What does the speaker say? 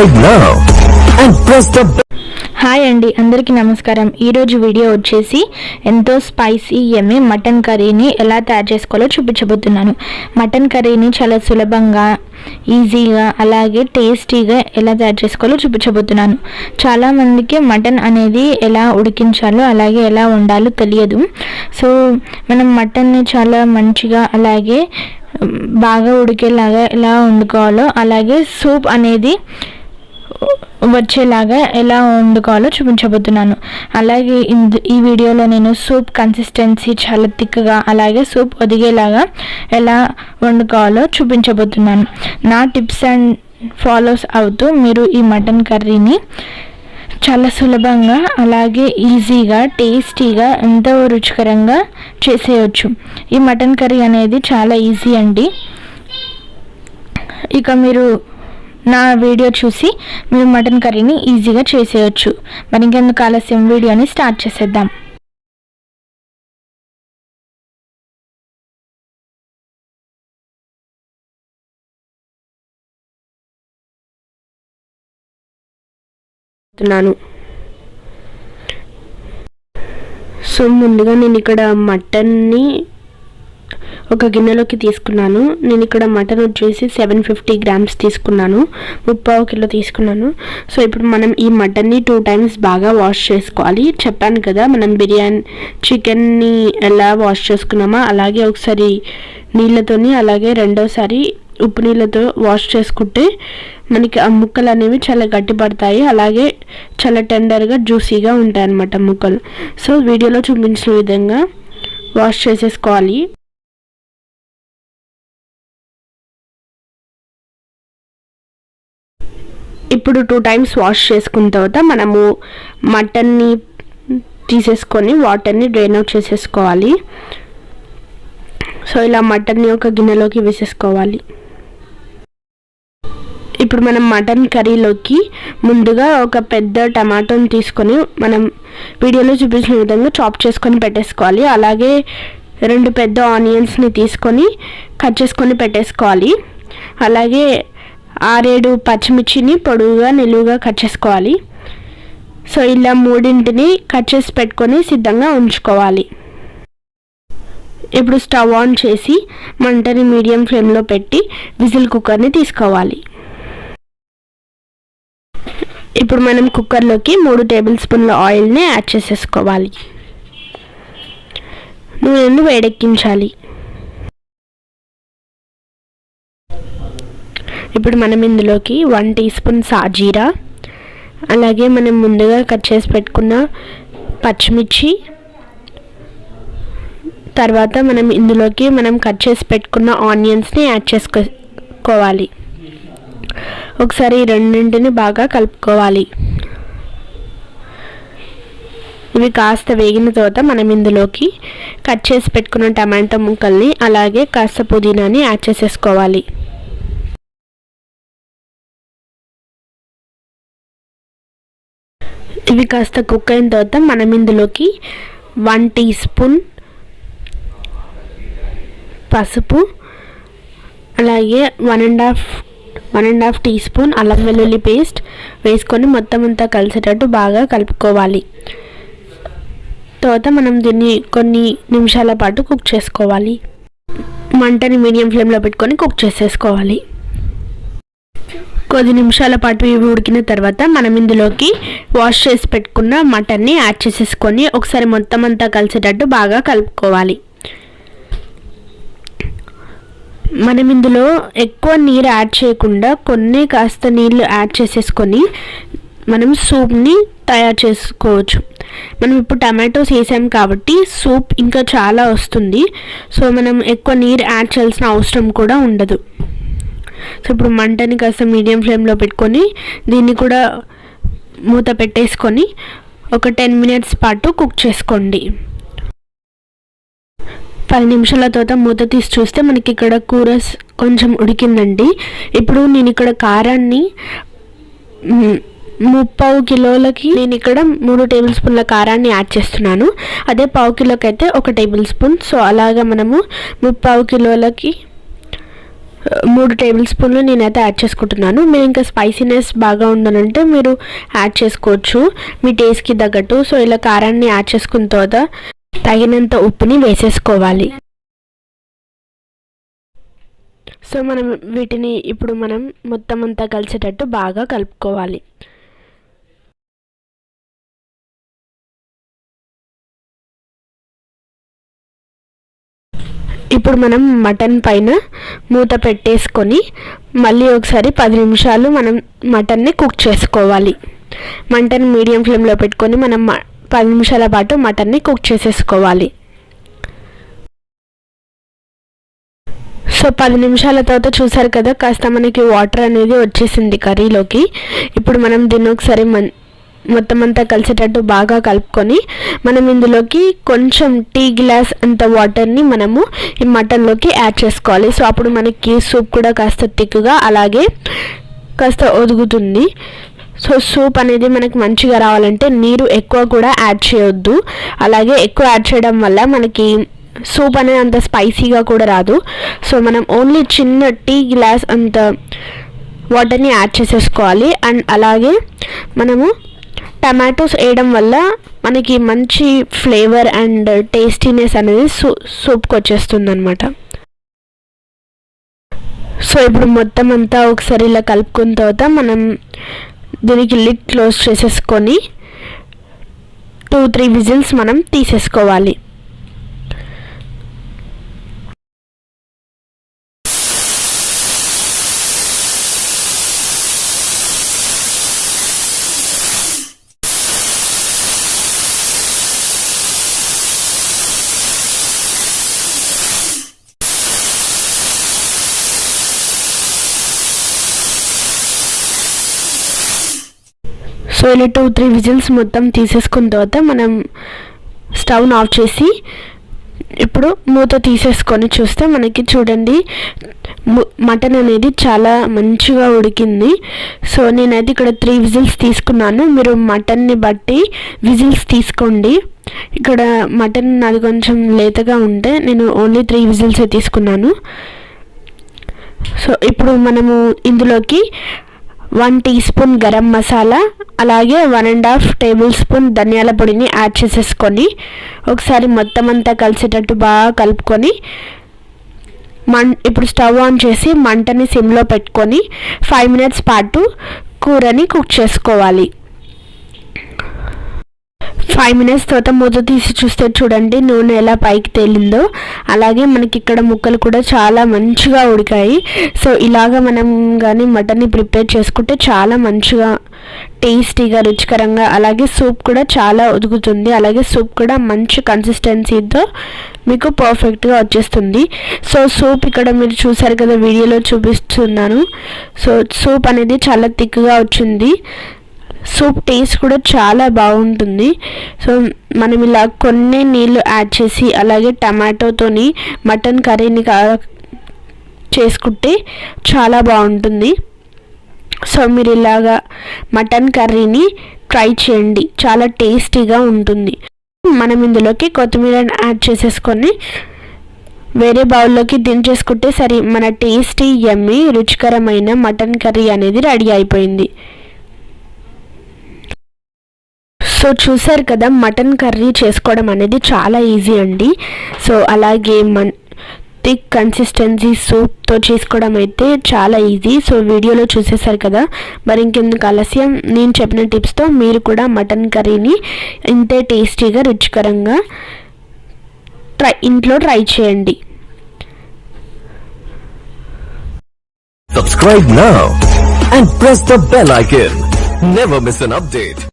Subscribe now and press the bell. Hi అండి, అందరికీ నమస్కారం. ఈరోజు వీడియో వచ్చేసి ఎంతో స్పైసీ యమ్మీ మటన్ కర్రీని ఎలా తయారు చేసుకోవాలో చూపించబోతున్నాను. మటన్ కర్రీని చాలా సులభంగా, ఈజీగా, అలాగే టేస్టీగా ఎలా తయారు చేసుకోవాలో చూపించబోతున్నాను. చాలామందికి మటన్ అనేది ఎలా ఉడికించాలో అలాగే ఎలా వండాలో తెలియదు. సో మనం మటన్ని చాలా మంచిగా అలాగే బాగా ఉడికేలాగా ఎలా వండుకోవాలో, అలాగే సూప్ అనేది వచ్చేలాగా ఎలా వండుకోవాలో చూపించబోతున్నాను. అలాగే ఈ వీడియోలో నేను సూప్ కన్సిస్టెన్సీ చాలా థిక్గా, అలాగే సూప్ ఒదిగేలాగా ఎలా వండుకోవాలో చూపించబోతున్నాను. నా టిప్స్ అండ్ ఫాలోస్ అవుతూ మీరు ఈ మటన్ కర్రీని చాలా సులభంగా, అలాగే ఈజీగా, టేస్టీగా, ఎంతో రుచికరంగా చేసేయచ్చు. ఈ మటన్ కర్రీ అనేది చాలా ఈజీ అండి. ఇక మీరు నా వీడియో చూసి మీరు మటన్ కర్రీని ఈజీగా చేసేయచ్చు. మరి ఇంకెందుకు ఆలస్యం, వీడియోని స్టార్ట్ చేసేద్దాం. సో ముందుగా నేను ఇక్కడ మటన్ని ఒక గిన్నెలోకి తీసుకున్నాను. నేను ఇక్కడ మటన్ వచ్చేసి 750 గ్రామ్స్ తీసుకున్నాను, 3/4 కిలో తీసుకున్నాను. సో ఇప్పుడు మనం ఈ మటన్ని 2 times బాగా వాష్ చేసుకోవాలి. చెప్పాను కదా, మనం చికెన్ని ఎలా వాష్ చేసుకున్నామో అలాగే ఒకసారి నీళ్ళతోని, అలాగే రెండోసారి ఉప్పు నీళ్ళతో వాష్ చేసుకుంటే మనకి ఆ ముక్కలు అనేవి చాలా గట్టి పడతాయి, అలాగే చాలా టెండర్గా, జ్యూసీగా ఉంటాయి అన్నమాట ముక్కలు. సో వీడియోలో చూపించిన విధంగా వాష్ చేసేసుకోవాలి. ఇప్పుడు 2 times వాష్ చేసుకున్న తర్వాత మనము మటన్ని తీసేసుకొని వాటర్ని డ్రైన్ అవుట్ చేసేసుకోవాలి. సో ఇలా మటన్ని ఒక గిన్నెలోకి వేసేసుకోవాలి. ఇప్పుడు మనం మటన్ కర్రీలోకి ముందుగా ఒక పెద్ద టమాటోని తీసుకొని మనం వీడియోలో చూపించిన విధంగా చాప్ చేసుకొని పెట్టేసుకోవాలి. అలాగే 2 పెద్ద ఆనియన్స్ని తీసుకొని కట్ చేసుకొని పెట్టేసుకోవాలి. అలాగే 6-7 పచ్చిమిర్చిని పొడవుగా, నిలువుగా కట్ చేసుకోవాలి. సో ఇలా 3 కట్ చేసి పెట్టుకొని సిద్ధంగా ఉంచుకోవాలి. ఇప్పుడు స్టవ్ ఆన్ చేసి మంటని మీడియం ఫ్లేమ్లో పెట్టి విజిల్ కుక్కర్ని తీసుకోవాలి. ఇప్పుడు మనం కుక్కర్లోకి 3 టేబుల్ స్పూన్ల ఆయిల్ని యాడ్ చేసేసుకోవాలి. నూనెను వేడెక్కించాలి. ఇప్పుడు మనం ఇందులోకి 1 టీ స్పూన్ సాజీరా, అలాగే మనం ముందుగా కట్ చేసి పెట్టుకున్న పచ్చిమిర్చి, తర్వాత ఇందులోకి మనం కట్ చేసి పెట్టుకున్న ఆనియన్స్ని యాడ్ చేసుకోవాలి. ఒకసారి రెండింటిని బాగా కలుపుకోవాలి. ఇవి కాస్త వేగిన తర్వాత మనం ఇందులోకి కట్ చేసి పెట్టుకున్న టమాటో ముక్కల్ని, అలాగే కాస్త పుదీనాని యాడ్ చేసేసుకోవాలి. ఇవి కాస్త కుక్ అయిన తర్వాత మనం ఇందులోకి 1 టీ స్పూన్ పసుపు, అలాగే 1.5 టీ స్పూన్ అల్లం వెల్లుల్లి పేస్ట్ వేసుకొని మొత్తం అంతా కలిసేటట్టు బాగా కలుపుకోవాలి. తర్వాత మనం దీన్ని కొన్ని నిమిషాల పాటు కుక్ చేసుకోవాలి. మంటని మీడియం ఫ్లేమ్లో పెట్టుకొని కుక్ చేసేసుకోవాలి. కొద్ది నిమిషాల పాటు ఇవి ఉడికిన తర్వాత మనం ఇందులోకి వాష్ చేసి పెట్టుకున్న మటన్ని యాడ్ చేసేసుకొని ఒకసారి మొత్తం అంతా కలిసేటట్టు బాగా కలుపుకోవాలి. మనం ఇందులో ఎక్కువ నీరు యాడ్ చేయకుండా కొన్ని కాస్త నీళ్ళు యాడ్ చేసేసుకొని మనం సూప్ని తయారు చేసుకోవచ్చు. మనం ఇప్పుడు టమాటోస్ వేసాం కాబట్టి సూప్ ఇంకా చాలా వస్తుంది. సో మనం ఎక్కువ నీరు యాడ్ చేయాల్సిన అవసరం కూడా ఉండదు. సో ఇప్పుడు మంటని కాస్త మీడియం ఫ్లేమ్లో పెట్టుకొని దీన్ని కూడా మూత పెట్టేసుకొని ఒక 10 minutes పాటు కుక్ చేసుకోండి. 10 నిమిషాల తర్వాత మూత తీసి చూస్తే మనకి ఇక్కడ కూర కొంచెం ఉడికిందండి. ఇప్పుడు నేను ఇక్కడ కారాన్ని 3/4 కిలోలకి నేను ఇక్కడ 3 టేబుల్ స్పూన్ల కారాన్ని యాడ్ చేస్తున్నాను. అదే 1/4 కిలోకి అయితే 1 టేబుల్ స్పూన్. సో అలాగా మనము 3/4 కిలోలకి 3 టేబుల్ స్పూన్లు నేనైతే యాడ్ చేసుకుంటున్నాను. మీరు ఇంకా స్పైసీనెస్ బాగా ఉండాలంటే మీరు యాడ్ చేసుకోవచ్చు మీ టేస్ట్కి తగ్గట్టు. సో ఇలా కారాన్ని యాడ్ చేసుకున్న తర్వాత తగినంత ఉప్పుని వేసేసుకోవాలి. సో మనం వీటిని ఇప్పుడు మనం మొత్తం అంతా కలిసేటట్టు బాగా కలుపుకోవాలి. ఇప్పుడు మనం మటన్ పైన మూత పెట్టేసుకొని మళ్ళీ ఒకసారి 10 నిమిషాలు మనం మటన్ని కుక్ చేసుకోవాలి. మటన్ మీడియం ఫ్లేమ్లో పెట్టుకొని మనం 10 నిమిషాల పాటు మటన్ని కుక్ చేసేసుకోవాలి. సో 10 నిమిషాల తర్వాత చూసారు కదా, కాస్త మనకి వాటర్ అనేది వచ్చేసింది కర్రీలోకి. ఇప్పుడు మనం దీన్ని ఒకసారి మొత్తం అంతా కలిసేటట్టు బాగా కలుపుకొని మనం ఇందులోకి కొంచెం టీ గ్లాస్ అంత వాటర్ని మనము ఈ మటన్లోకి యాడ్ చేసుకోవాలి. సో అప్పుడు మనకి సూప్ కూడా కాస్త థిక్గా అలాగే కాస్త ఒదుగుతుంది. సో సూప్ అనేది మనకి మంచిగా రావాలంటే నీరు ఎక్కువ కూడా యాడ్ చేయొద్దు. అలాగే ఎక్కువ యాడ్ చేయడం వల్ల మనకి సూప్ అనేది అంత స్పైసీగా కూడా రాదు. సో మనం ఓన్లీ చిన్న టీ గ్లాస్ అంత వాటర్ని యాడ్ చేసేసుకోవాలి. అండ్ అలాగే మనము టమాటోస్ వేయడం వల్ల మనకి మంచి ఫ్లేవర్ అండ్ టేస్టీనెస్ అనేది సూప్కి వచ్చేస్తుంది అనమాట. సో ఇప్పుడు మొత్తం అంతా ఒకసారి ఇలా కలుపుకున్న తర్వాత మనం దీనికి లిడ్ క్లోజ్ చేసేసుకొని 2-3 విజిల్స్ మనం తీసేసుకోవాలి. సో ఇలా 2-3 విజిల్స్ మొత్తం తీసేసుకున్న తర్వాత మనం స్టవ్ని ఆఫ్ చేసి ఇప్పుడు మూత తీసేసుకొని చూస్తే మనకి చూడండి మటన్ అనేది చాలా మంచిగా ఉడికింది. సో నేనైతే ఇక్కడ 3 విజిల్స్ తీసుకున్నాను. మీరు మటన్ని బట్టి విజిల్స్ తీసుకోండి. ఇక్కడ మటన్ అది కొంచెం లేతగా ఉంటే నేను ఓన్లీ 3 విజిల్సే తీసుకున్నాను. సో ఇప్పుడు మనము ఇందులోకి 1 టీ స్పూన్ గరం మసాలా అలాగే 1.5 టేబుల్ స్పూన్ ధనియాల పొడిని యాడ్ చేసేసుకొని ఒకసారి మొత్తం అంతా కలిసేటట్టు బాగా కలుపుకొని ఇప్పుడు స్టవ్ ఆన్ చేసి మంటని సిమ్లో పెట్టుకొని 5 మినిట్స్ పాటు కూరని కుక్ చేసుకోవాలి. 5 మినిట్స్ తర్వాత మూత తీసి చూస్తే చూడండి నూనె ఎలా పైకి తేలిందో. అలాగే మనకి ఇక్కడ ముక్కలు కూడా చాలా మంచిగా ఉడికాయి. సో ఇలాగ మనం కానీ మటన్ని ప్రిపేర్ చేసుకుంటే చాలా మంచిగా టేస్టీగా రుచికరంగా అలాగే సూప్ కూడా చాలా ఉడుకుతుంది. అలాగే సూప్ కూడా మంచి కన్సిస్టెన్సీతో మీకు పర్ఫెక్ట్గా వచ్చేస్తుంది. సో సూప్ ఇక్కడ మీరు చూసారు కదా, వీడియోలో చూపిస్తున్నాను. సో సూప్ అనేది చాలా థిక్గా వచ్చింది. సూప్ టేస్ట్ కూడా చాలా బాగుంటుంది. సో మనం ఇలా కొన్ని నీళ్ళు యాడ్ చేసి అలాగే టమాటోతోని మటన్ కర్రీని చేసుకుంటే చాలా బాగుంటుంది. సో మీరు ఇలాగా మటన్ కర్రీని ట్రై చేయండి, చాలా టేస్టీగా ఉంటుంది. మనం ఇందులోకి కొత్తిమీరని యాడ్ చేసేసుకొని వేరే బౌల్లోకి దించేసుకుంటే సరే మన టేస్టీ యమ్మీ రుచికరమైన మటన్ కర్రీ అనేది రెడీ అయిపోయింది. సో చూసారు కదా, మటన్ కర్రీ చేసుకోవడం అనేది చాలా ఈజీ అండి. సో అలాగే థిక్ కన్సిస్టెన్సీ సూప్తో చేసుకోవడం అయితే చాలా ఈజీ. సో వీడియోలో చూసేసారు కదా, మరి ఇంకెందుకు ఆలస్యం, నేను చెప్పిన టిప్స్తో మీరు కూడా మటన్ కర్రీని ఇంతే టేస్టీగా రుచికరంగా ఇంట్లో ట్రై చేయండి. Subscribe now and press the bell icon. Never miss an update.